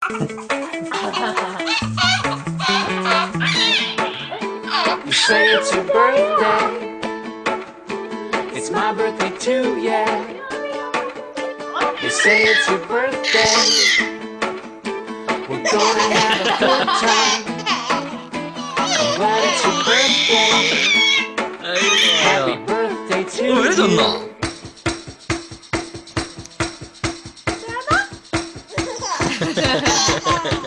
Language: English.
You say it's your birthday. It's my birthday too, yeah. You say it's your birthday. We're gonna have a good time. I'm glad it's your birthday. Happy birthday to 왜 졌나? you.